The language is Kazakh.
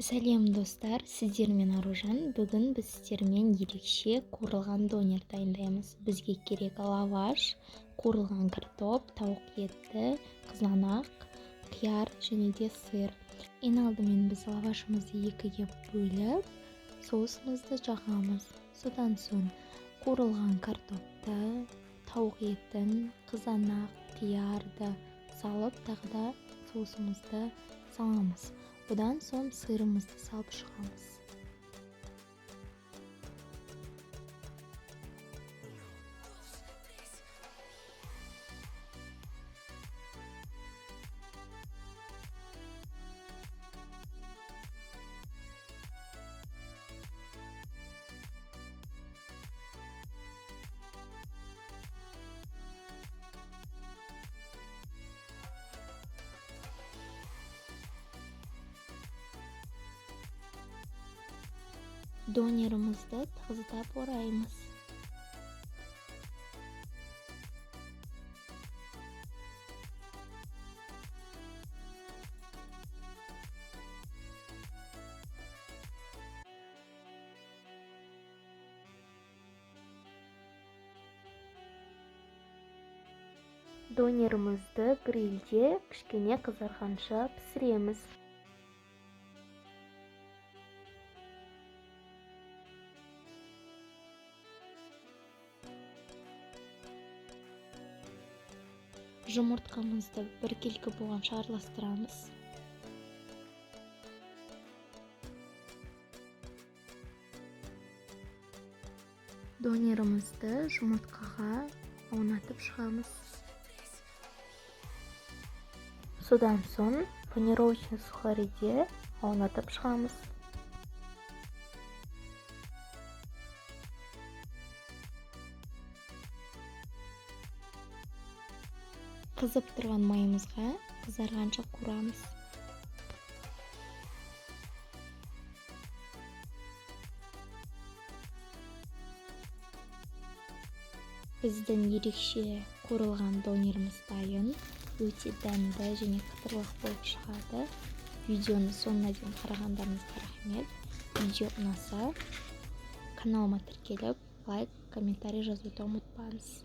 Сәлем достар, сіздермен Аружан. Бүгін біз сіздермен ерекше қуырылған донер дайындаймыз. Бізге керек лаваш, қуырылған картоп, тауық еті, қызанақ, қияр және де сыр. Ең алдымен біз лавашымызды екіге бөліп, соусымызды жағамыз. Содан соң қуырылған картопты, тауық етін, қызанақ, қиярды салып, тағы да соусымызды саламыз. Одан соң сырымызды салып шығамыз. Донерімізді тығыздап ораймыз. Донерімізді грильде кішкене қызарғанша пісіреміз. Жұмыртқамызды біркелкі болғанша араластырамыз. Донерімізді жұмыртқаға аунатып шығамыз. Содан соң панировочный сухариде аунатып шығамыз. Қызып тұрған майымызға қызарғанша қуырамыз. Біздің ерекше қуырылған донеріміз дайын. Өте дәмді және қытырлық болып шығады. Видеоны соңына дейін қарағандарыңызға рахмет. Видео ұнаса, каналыма тіркеліп, лайк, комментарий жазуды ұмытпаңыз.